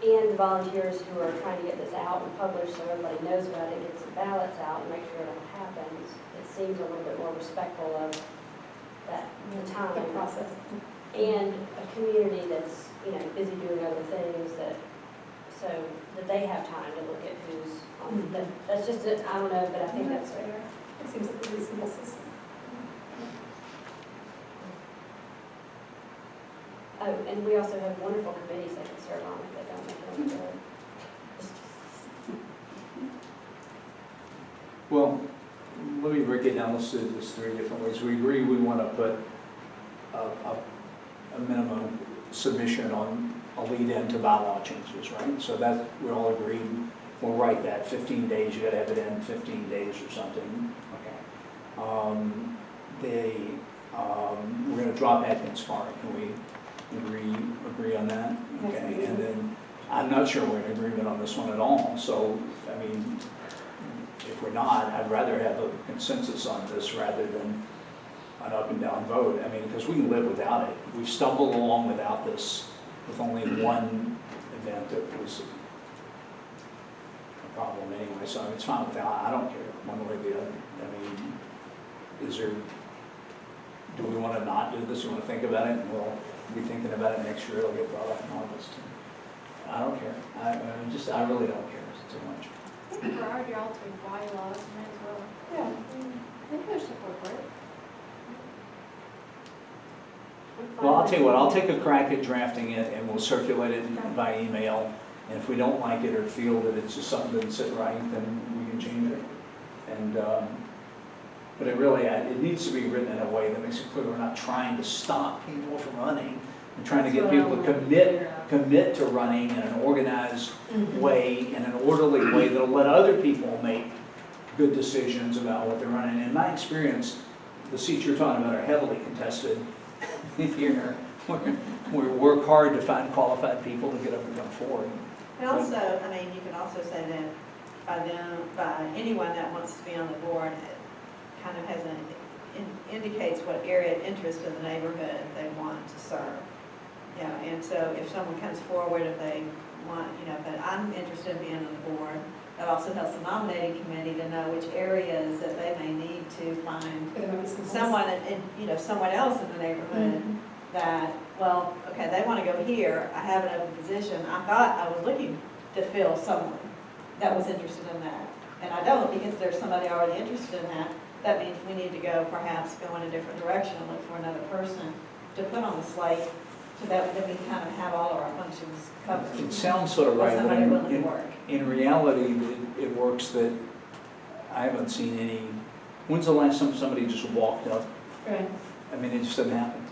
and the volunteers who are trying to get this out and published so everybody knows about it, get some ballots out and make sure it happens, it seems a little bit more respectful of that, the time. The process. And a community that's, busy doing other things so that they have time to look at who's on, that's just, I don't know, but I think that's fair. It seems like a reasonable system. Oh, and we also have wonderful committees that can serve on if they don't make them good. Well, let me break it down, let's do this 3 different ways. We agree we want to put a minimum submission on a lead-in to bylaw changes, right? So that, we all agreed, we'll write that, 15 days, you gotta have it in 15 days or something, okay. We're gonna drop Atkins Park, can we agree on that? Okay, and then, I'm not sure we're in agreement on this one at all, so, I mean, if we're not, I'd rather have a consensus on this rather than an up and down vote. I mean, because we can live without it. We've stumbled along without this, with only one event that was a problem anyway, so it's fine without, I don't care, one way or the other. I mean, do we want to not do this? You want to think about it, and we'll be thinking about it next year, it'll get brought up in August. I don't care. I really don't care too much. I think for our altered bylaws, might as well. Yeah. I think there's support for it. Well, I'll tell you what, I'll take a crack at drafting it and we'll circulate it by email. And if we don't like it or feel that it's just something that doesn't sit right, then we can change it. And, but it needs to be written in a way that makes it clear we're not trying to stop people from running. We're trying to get people to commit to running in an organized way, in an orderly way that'll let other people make good decisions about what they're running. In my experience, the seats you're talking about are heavily contested here. We work hard to find qualified people to get up and come forward. And also, you can also say that by anyone that wants to be on the board, it kind of has indicates what area of interest in the neighborhood they want to serve. You know, and so if someone comes forward, if they want, you know, that I'm interested in being on the board, that also helps the nominating committee to know which areas that they may need to find There might be some holes. someone, you know, someone else in the neighborhood that, well, okay, they want to go here, I have an open position, I thought I was looking to fill someone that was interested in that, and I don't, because there's somebody already interested in that. That means we need to go, perhaps go in a different direction and look for another person to put on the slate, so that we kind of have all of our functions covered. It sounds sort of With right, but somebody willing to work. in reality, it works that I haven't seen any, when's the last time somebody just walked up? Right. I mean, it just doesn't happen.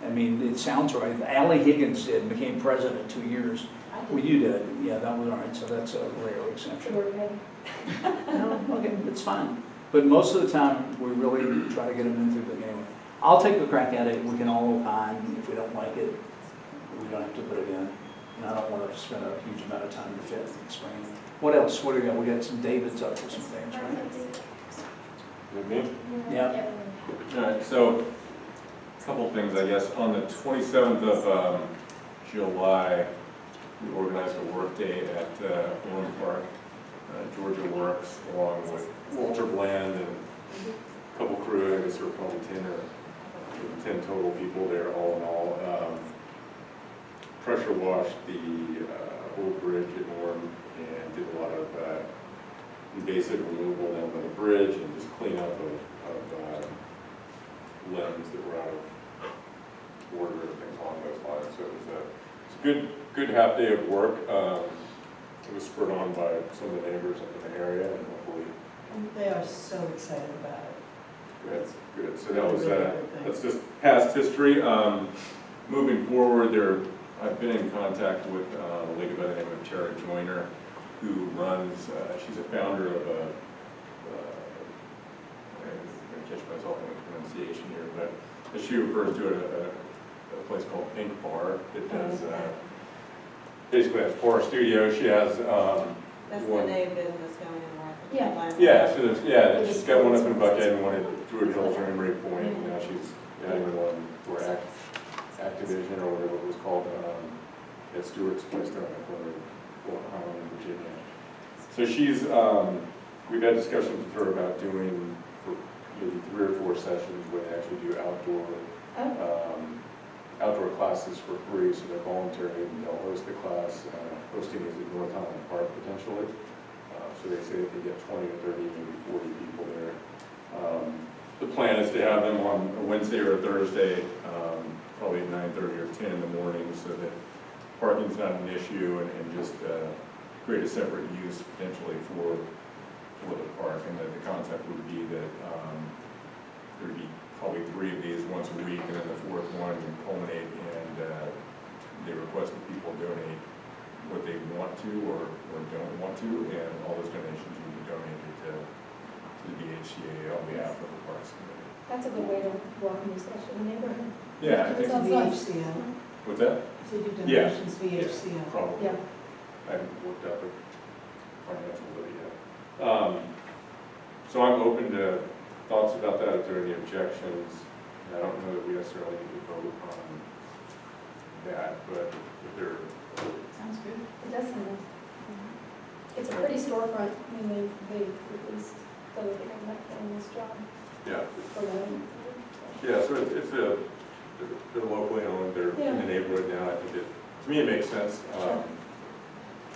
I mean, it sounds right. Allie Higgins did, became president 2 years. Well, you did, yeah, that was all right, so that's a rare exception. Sure, okay. No, okay, it's fine. But most of the time, we really try to get them in through the, anyway. I'll take a crack at it, we can all opine, if we don't like it, we don't have to put it in. And I don't want to spend a huge amount of time to fit and explain. What else, what do we got? We got some Davids up for some things, right? With me? Yeah. All right, so a couple of things, I guess. On the 27th of July, we organized a work day at Orland Park. Georgia Works, along with Walter Bland and a couple crew, I guess there were probably 10 total people there, all in all. Pressure washed the old bridge at Orland and did a lot of invasive removal down by the bridge and just cleanup of limbs that were out of order and things along those lines. So it was a good half day of work. It was spurred on by some of the neighbors up in the area, and hopefully. They are so excited about it. Good. So that was that's just past history. Moving forward, I've been in contact with a lady by the name of Tara Joyner, who runs. She's a founder of a. I'm going to catch myself in the pronunciation here, but as she refers to it, a place called Pink Bar that does. Basically, has 4 studios. She has That's the one. new business going in Martha. Yeah. Yeah, so there's, she's got one up in Buckhead and one at Druid Hills or Emery Point. And now she's adding one for Activision or whatever it was called at Stewart's place down in the corner of Highland, Virginia. So she's, we've had discussions with her about doing for maybe 3 or 4 sessions where they actually do outdoor classes for free, so they're voluntary, and they'll host the class. Hosting is at North Highland Park potentially. So they say they get 20 or 30, maybe 40 people there. The plan is to have them on a Wednesday or a Thursday, probably at 9:30 or 10 in the morning, so that parking's not an issue, and just create a separate use potentially for the park. And the concept would be that there'd be probably 3 of these once a week, and then the 4th one would culminate, and they request that people donate what they want to or don't want to, and all those donations will be donated to the VHCA on behalf of the Parks Committee. That's a good way to welcome you, especially in the neighborhood. Yeah, I think, Sounds nice. VHCA, what's that? if they do Yeah. donations, VHCA. Probably. Yeah. I haven't worked out the financials yet. So I'm open to thoughts about that, if there are any objections. I don't know that we necessarily need to vote on that, but if there, Sounds good. It does sound nice. It's a pretty storefront. I mean, they at least so that they're not doing this job yeah. for them. Yeah, so they're locally owned, they're in the neighborhood now. I think to me, it makes sense.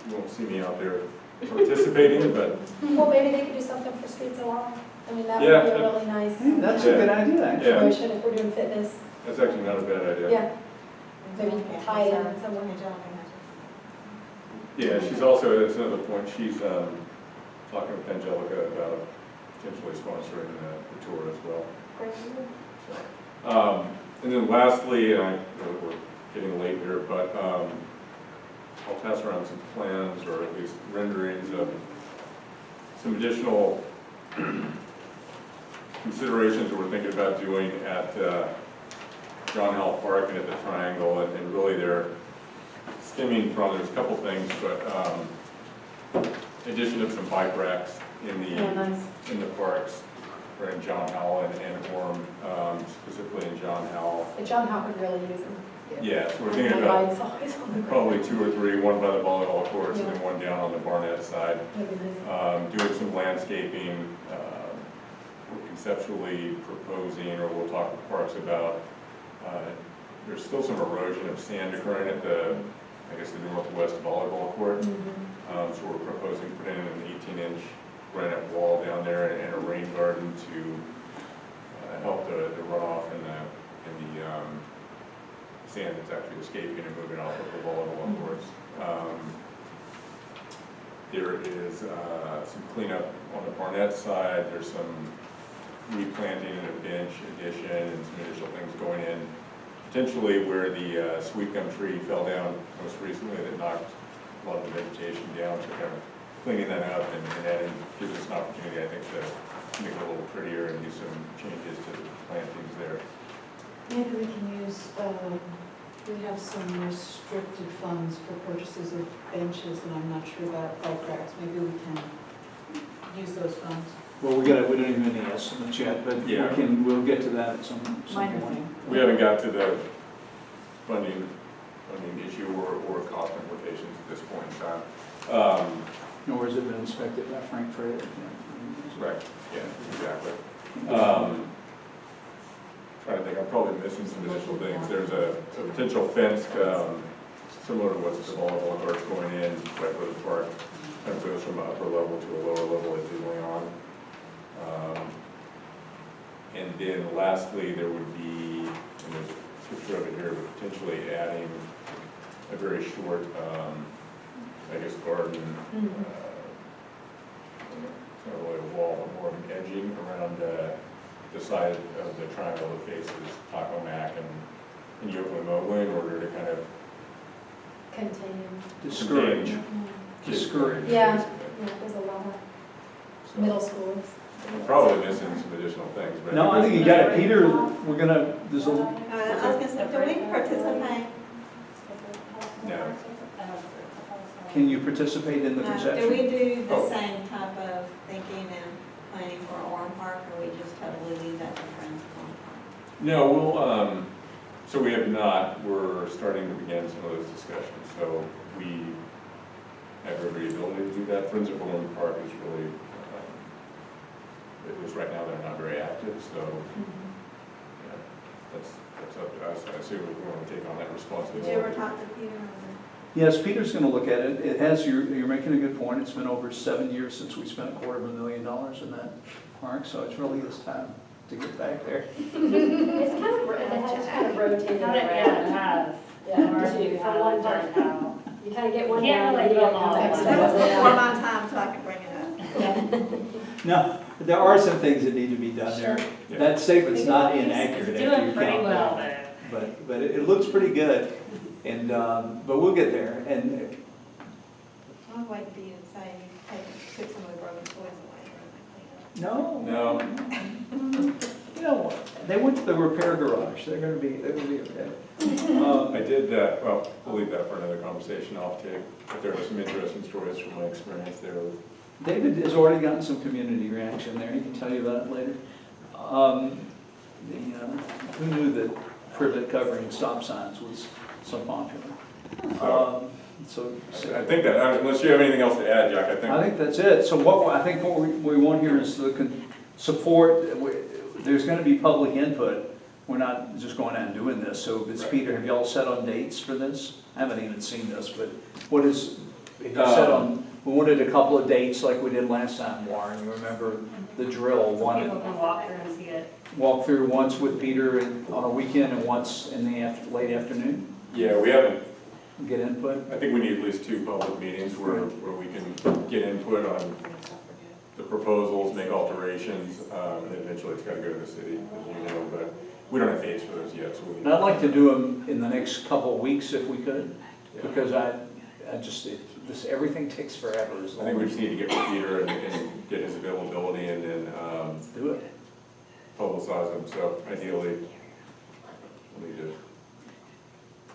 You won't see me out there participating, but. Well, maybe they could do something for Streets Alive. I mean, that Yeah. would be a really nice That's a good idea, actually. Yeah, promotion if we're doing fitness. that's actually not a bad idea. Yeah, maybe tie it in somewhere. Yeah, she's also, that's another point, she's talking with Angelica about potentially sponsoring the tour as well. Great. So, and then lastly, and I know we're getting late here, but I'll pass around some plans or at least renderings of some additional considerations that we're thinking about doing at John Howell Park and at the Triangle, and really they're stemming from, there's a couple things, but addition of some bike racks in the Oh, nice. in the parks. are in John Howell and Orem, specifically in John Howell. And John Howell could really use them. Yeah, so we're thinking My about bike's always on the road. probably 2 or 3, one by the volleyball courts and then one down on the Barnett side. That'd be nice. Doing some landscaping, we're conceptually proposing, or we'll talk with Parks about, there's still some erosion of sand occurring at the, I guess, the northwest volleyball court. So we're proposing putting in an 18-inch granite wall down there and a rain garden to help the runoff and the sand that's actually escaping and moving off of the volleyball courts. There is some cleanup on the Barnett side. There's some replanting and a bench addition and some additional things going in. Potentially where the sweet gum tree fell down most recently that knocked a lot of the vegetation down, so kind of cleaning that up and adding, gives us an opportunity, I think, to make it a little prettier and do some changes to the plantings there. Maybe we can use, we have some restricted funds for purchases of benches, and I'm not sure about bike racks. Maybe we can use those funds. Well, we don't even have any estimates yet, but Yeah. we'll get to that at some Minor point. thing. We haven't got to the funding issue or cost implications at this point in time. Nor has it been inspected by Frank Fred. Right, yeah, exactly. Trying to think, I'm probably missing some additional things. There's a potential fence, similar to what's the volleyball courts going in, right where the park kind of goes from an upper level to a lower level as you're going on. And then lastly, there would be, and there's a picture of it here, but potentially adding a very short, I guess, garden, it's not really a wall, but more of an edging around the side of the triangle that faces Taco Mac and Yokohama Mobile in order to kind of Contain. Discourage. contain kids. Discourage. Yeah. basically. Yeah, there's a lot of So, middle schools. probably missing some additional things, but. No, I think you got it, Peter. We're gonna, there's a, I was gonna say, do we participate? No. can you participate in the Do conception? we do the Oh. same type of thinking and planning for Orem Park, or we just totally leave that to Friends of Orem Park? No, we'll, so we have not, we're starting to begin some of those discussions, so we have every ability to do that. Friends of Orem Park is really, at least right now, they're not very active, so yeah, that's up to us. I assume we want to take on that Did responsibility. you ever talk to Peter? Yes, Peter's gonna look at it. It has, you're making a good point. It's been over 7 years since we spent $250,000 in that park, so it's really this time to get back there. It's kind of, it has kind of rotated Not it, yeah, it around. has. Yeah, too, from one part. How. You kind of get one Can't down, really and you do don't them all come at back. once. That was before Yeah. my time, so I could bring it up. No, there are some things that need to be done there. Yeah. That statement's not inaccurate It's after you doing pretty count well that. there. But it looks pretty good, and, but we'll get there. And I'll wait for you to say, hey, took some of the broken toys away during no, the cleanup. you know what? They went to the repair garage. They're gonna be okay. I did, well, we'll leave that for another conversation off tape, but there are some interesting stories from my experience there with. David has already gotten some community reaction there. He can tell you about it later. Who knew that privet covering stop signs was so popular? So I think that, unless you have anything else to add, Jack, I think that's it. So I think what we want here is the support. There's going to be public input. We're not just going out and doing this. So it's Peter, have y'all set on dates for this? I haven't even seen this, but what is, if you set on, we wanted a couple of dates like we did last time, Warren. You remember the drill? People can walk through and see it. Walk through once with Peter on a weekend and once in the late afternoon, Yeah, we haven't, get input. I think we need at least 2 public meetings where we can get input on the proposals, make alterations, and then eventually it's got to go to the city, as you know, but we don't have dates for those yet, so we. And I'd like to do them in the next couple of weeks if we could, because I just, everything takes forever. As I think we just need to get with Peter and get his availability and then do it. publicize them, so ideally, we need to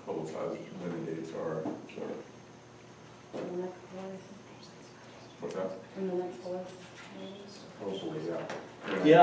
publicize when the dates are, so. What's that? From the next board. Hopefully, yeah. Yeah.